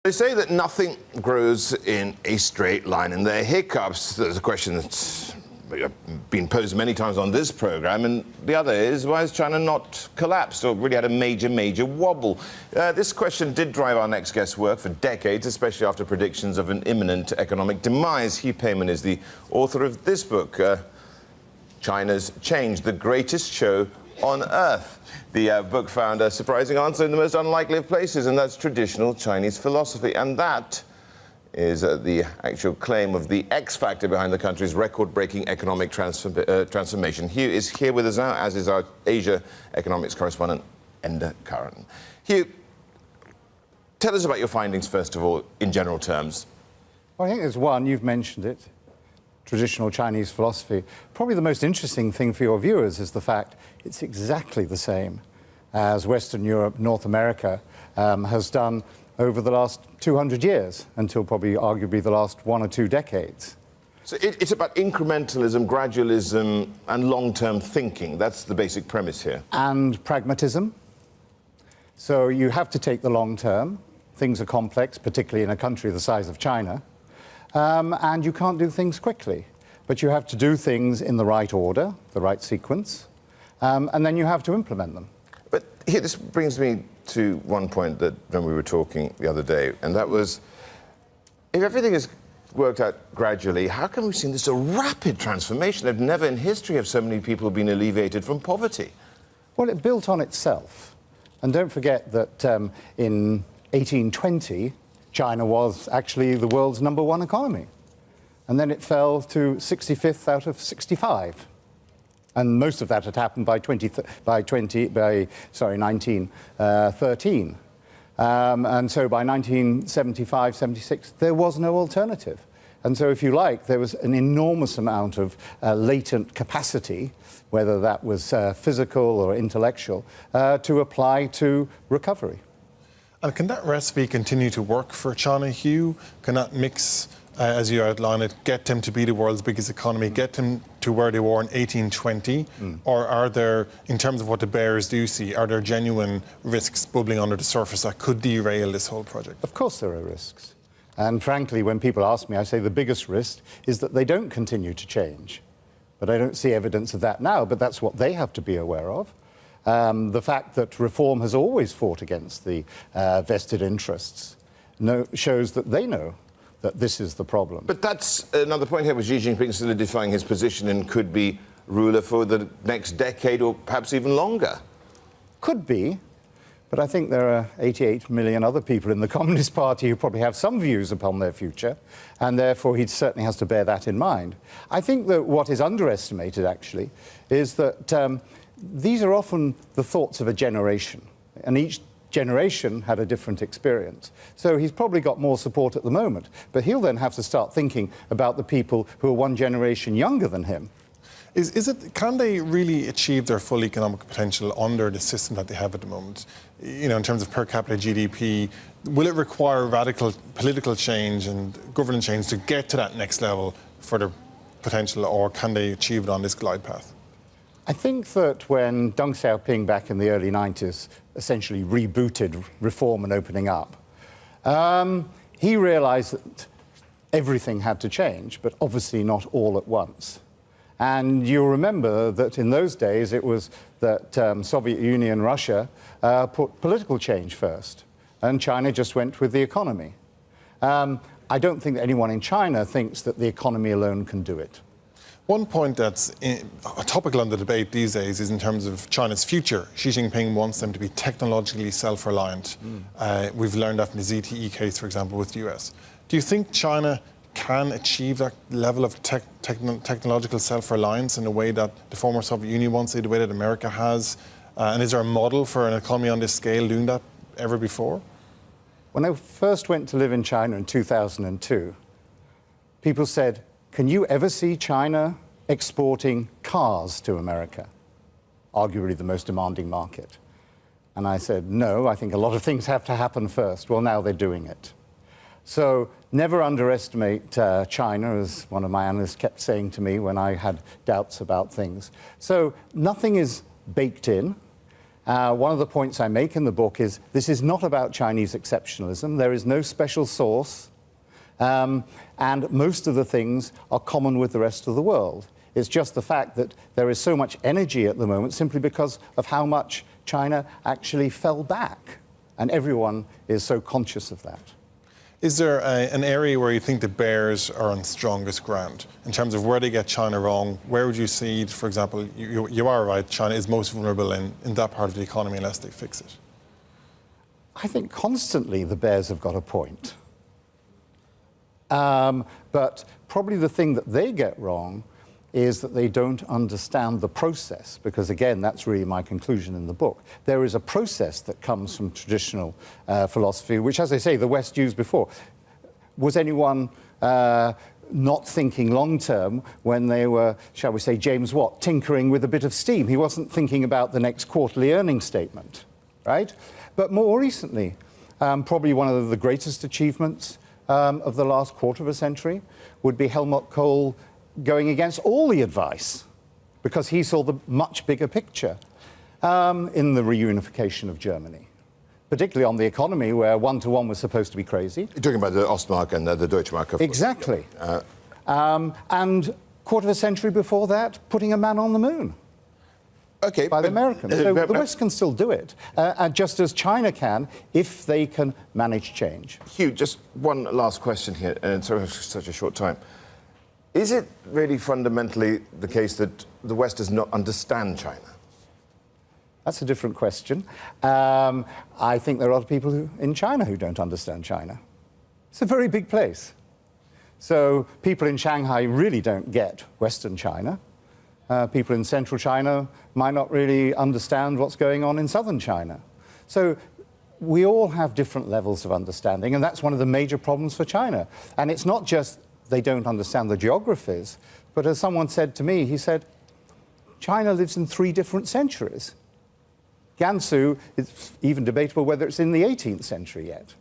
They say that nothing grows in a straight line, and there are hiccups. There's a question that's been posed many times on this programme, and the other is, why has China not collapsed or really had a major wobble? This question did drive our next guest's work for decades, especially after predictions of an imminent economic demise. Hugh Payman is the author of this book, China's Change, the Greatest Show on Earth. The book found a surprising answer in the most unlikely of places, and that's traditional Chinese philosophy. And that is the actual claim of the X factor behind the country's record-breaking economic transformation. Hugh is here with us now, as is our Asia economics correspondent, Enda Curran. Hugh, tell us about your findings, first of all, in general terms. Well, I think there's one, you've mentioned it, traditional Chinese philosophy. Probably the most interesting thing for your viewers is the fact it's exactly the same as Western Europe, North America has done over the last 200 years, until probably arguably the last 1 or 2 decades. So it's about incrementalism, gradualism, and long-term thinking. That's the basic premise here. And pragmatism. So you have to take the long term. Things are complex, particularly in a country the size of China. And you can't do things quickly. But you have to do things in the right order, the right sequence, and then you have to implement them. But here, this brings me to one point that when we were talking the other day, and that was, if everything has worked out gradually, how come we've seen this a rapid transformation? That never in history have so many people been alleviated from poverty. Well, it built on itself. And don't forget that in 1820, China was actually the world's #1 economy. And then it fell to 65th out of 65. And most of that had happened by 1913. And so by 1975, 76, there was no alternative. And so, if you like, there was an enormous amount of latent capacity, whether that was physical or intellectual, to apply to recovery. And can that recipe continue to work for China, Hugh? Can that mix, as you outline it, get them to be the world's biggest economy, get them to where they were in 1820? Or are there, in terms of what the bears do see, are there genuine risks bubbling under the surface that could derail this whole project? Of course there are risks. And frankly, when people ask me, I say the biggest risk is that they don't continue to change. But I don't see evidence of that now, but that's what they have to be aware of. The fact that reform has always fought against the vested interests shows that they know that this is the problem. But that's another point here, with Xi Jinping solidifying his position and could be ruler for the next decade or perhaps even longer. Could be, but I think there are 88 million other people in the Communist Party who probably have some views upon their future, and therefore he certainly has to bear that in mind. I think that what is underestimated, actually, is that these are often the thoughts of a generation, and each generation had a different experience. So he's probably got more support at the moment, but he'll then have to start thinking about the people who are 1 generation younger than him. Can they really achieve their full economic potential under the system that they have at the moment? You know, in terms of per capita GDP, will it require radical political change and governance change to get to that next level for their potential, or can they achieve it on this glide path? I think that when Deng Xiaoping back in the early 90s essentially rebooted reform and opening up, he realized that everything had to change, but obviously not all at once. And you'll remember that in those days it was that Soviet Union, Russia put political change first, and China just went with the economy. I don't think that anyone in China thinks that the economy alone can do it. One point that's topical on the debate these days is in terms of China's future. Xi Jinping wants them to be technologically self-reliant. We've learned that from the ZTE case, for example, with the US. Do you think China can achieve that level of technological self-reliance in a way that the former Soviet Union wants it, the way that America has? And is there a model for an economy on this scale doing that ever before? When I first went to live in China in 2002, people said, "Can you ever see China exporting cars to America?" Arguably the most demanding market. And I said, no, I think a lot of things have to happen first. Well, now they're doing it. So never underestimate China, as one of my analysts kept saying to me when I had doubts about things. So nothing is baked in. One of the points I make in the book is this is not about Chinese exceptionalism. There is no special source, and most of the things are common with the rest of the world. It's just the fact that there is so much energy at the moment simply because of how much China actually fell back, and everyone is so conscious of that. Is there an area where you think the bears are on strongest ground in terms of where they get China wrong? Where would you see, for example, you are right, China is most vulnerable in that part of the economy unless they fix it? I think constantly the bears have got a point. But probably the thing that they get wrong is that they don't understand the process, because again, that's really my conclusion in the book. There is a process that comes from traditional philosophy, which, as I say, the West used before. Was anyone not thinking long-term when they were, shall we say, James Watt, tinkering with a bit of steam? He wasn't thinking about the next quarterly earnings statement, right? But more recently, probably one of the greatest achievements of the last quarter of a century would be Helmut Kohl going against all the advice, because he saw the much bigger picture in the reunification of Germany, particularly on the economy, where one-to-one was supposed to be crazy. You're talking about the Ostmark and the Deutschmark, of course. Exactly. And quarter of a century before that, putting a man on the moon. Okay, by the Americans. So the West can still do it, just as China can, if they can manage change. Hugh, just one last question here, and sorry for such a short time. Is it really fundamentally the case that the West does not understand China? That's a different question. I think there are a lot of people in China who don't understand China. It's a very big place. So people in Shanghai really don't get Western China. People in central China might not really understand what's going on in southern China. So we all have different levels of understanding, and that's one of the major problems for China. And it's not just they don't understand the geographies, but as someone said to me, he said, China lives in 3 different centuries. Gansu, it's even debatable whether it's in the 18th century yet.